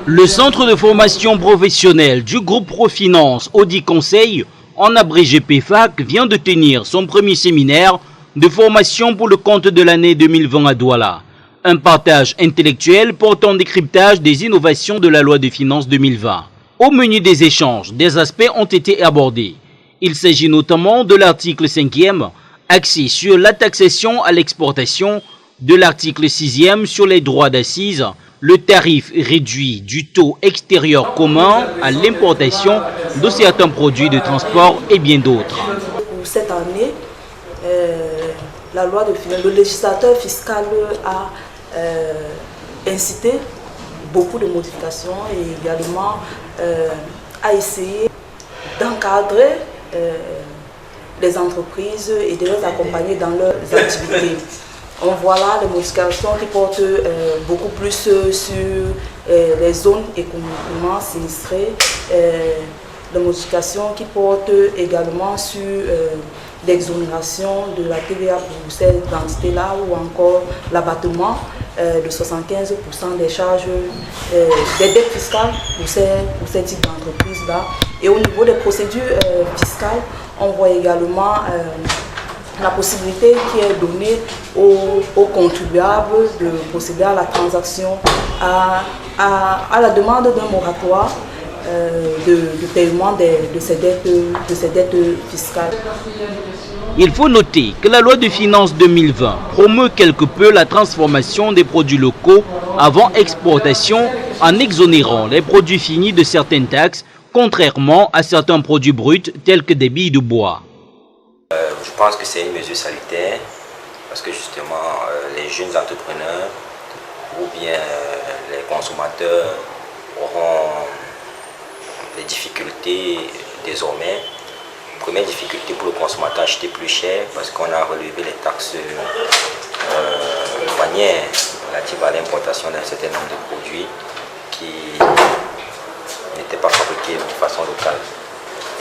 Le centre de formation professionnelle du groupe Profinance Audit Conseil, en abrégé PFAC, vient de tenir son premier séminaire de formation pour le compte de l'année 2020 à Douala. Un partage intellectuel portant décryptage des innovations de la loi de finances 2020. Au menu des échanges, des aspects ont été abordés. Il s'agit notamment de l'article 5e, axé sur la taxation à l'exportation, de l'article 6e sur les droits d'assises, le tarif réduit du taux extérieur commun à l'importation de certains produits de transport et bien d'autres. Pour cette année, la loi de finances, le législateur fiscal a incité beaucoup de modifications et également a essayé d'encadrer les entreprises et de les accompagner dans leurs activités. On voit là les modifications qui portent beaucoup plus sur les zones économiquement sinistrées, les modifications qui portent également sur l'exonération de la TVA pour cette entités-là ou encore l'abattement de 75% des charges des dettes fiscales pour ces types d'entreprises-là. Et au niveau des procédures fiscales, on voit également la possibilité qui est donnée aux contribuables de procéder à la transaction à la demande d'un moratoire de paiement de ces dettes fiscales. Il faut noter que la loi de finances 2020 promeut quelque peu la transformation des produits locaux avant exportation en exonérant les produits finis de certaines taxes, contrairement à certains produits bruts tels que des billes de bois. Je pense que c'est une mesure salutaire parce que justement les jeunes entrepreneurs ou bien les consommateurs auront des difficultés désormais. Première difficulté pour le consommateur, acheter plus cher parce qu'on a relevé les taxes douanières relatives à l'importation d'un certain nombre de produits qui n'étaient pas fabriqués de façon locale.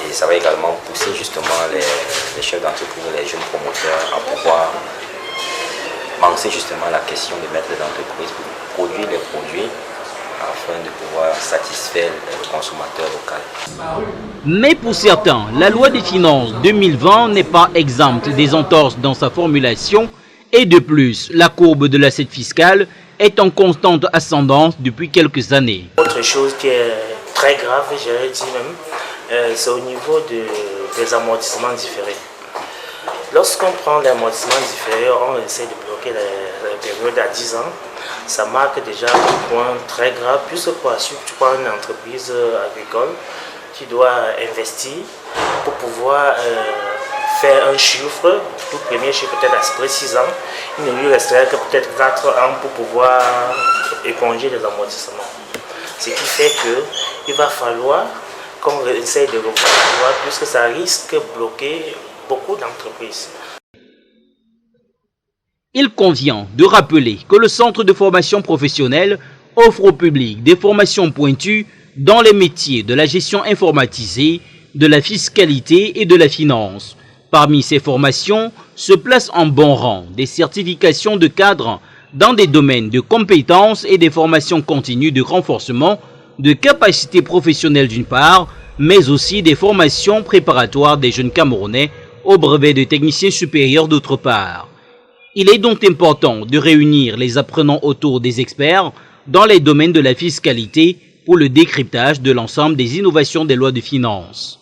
Et ça va également pousser justement les chefs d'entreprise, les jeunes promoteurs à pouvoir penser justement à la question de mettre les entreprises pour produire les produits afin de pouvoir satisfaire le consommateur local. Mais pour certains, la loi des finances 2020 n'est pas exempte des entorses dans sa formulation et de plus, la courbe de l'assiette fiscale est en constante ascendance depuis quelques années. Autre chose qui est très grave, j'aurais dit même, c'est au niveau des amortissements différés. Lorsqu'on prend l'amortissement différé, on essaie de bloquer la période à 10 ans. Ça marque déjà un point très grave, puisque tu prends une entreprise agricole qui doit investir pour pouvoir faire un chiffre, tout premier chiffre peut-être après 6 ans, il ne lui resterait que peut-être 4 ans pour pouvoir éponger les amortissements. Ce qui fait qu'il va falloir qu'on essaye de revoir, puisque ça risque de bloquer beaucoup d'entreprises. Il convient de rappeler que le centre de formation professionnelle offre au public des formations pointues dans les métiers de la gestion informatisée, de la fiscalité et de la finance. Parmi ces formations se placent en bon rang des certifications de cadre dans des domaines de compétences et des formations continues de renforcement de capacités professionnelles d'une part, mais aussi des formations préparatoires des jeunes Camerounais au brevet de technicien supérieur d'autre part. Il est donc important de réunir les apprenants autour des experts dans les domaines de la fiscalité pour le décryptage de l'ensemble des innovations des lois de finances.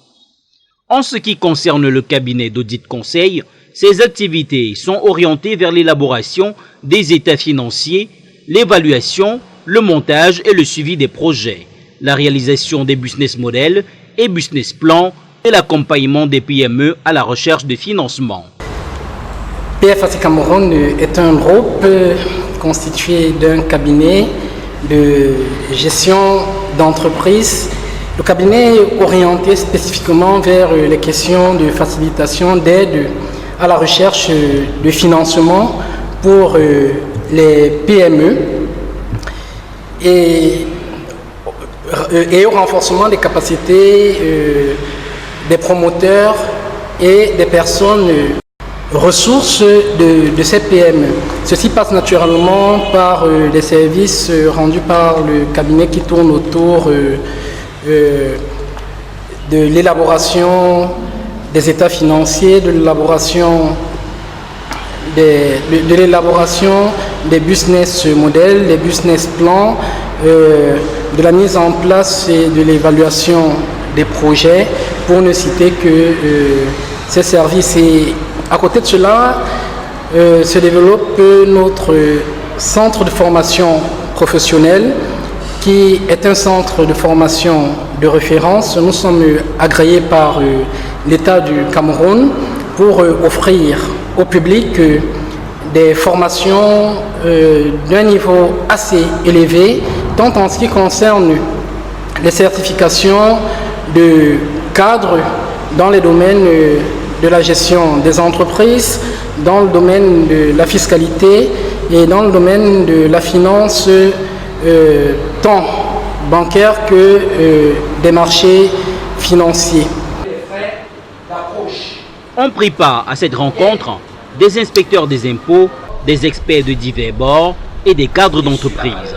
En ce qui concerne le cabinet d'audit conseil, ses activités sont orientées vers l'élaboration des états financiers, l'évaluation, le montage et le suivi des projets, la réalisation des business models et business plans et l'accompagnement des PME à la recherche de financement. PFAC Cameroun est un groupe constitué d'un cabinet de gestion d'entreprise. Le cabinet est orienté spécifiquement vers les questions de facilitation d'aide à la recherche de financement pour les PME et au renforcement des capacités des promoteurs et des personnes ressources de ces PME. Ceci passe naturellement par les services rendus par le cabinet qui tourne autour de l'élaboration des états financiers, de l'élaboration des business models, des business plans, de la mise en place et de l'évaluation des projets, pour ne citer que ces services. Et à côté de cela, se développe notre centre de formation professionnelle, qui est un centre de formation de référence. Nous sommes agréés par l'État du Cameroun pour offrir au public des formations d'un niveau assez élevé, tant en ce qui concerne les certifications de cadre dans les domaines de la gestion des entreprises, dans le domaine de la fiscalité et dans le domaine de la finance, tant bancaire que des marchés financiers. On prit part à cette rencontre des inspecteurs des impôts, des experts de divers bords et des cadres d'entreprise.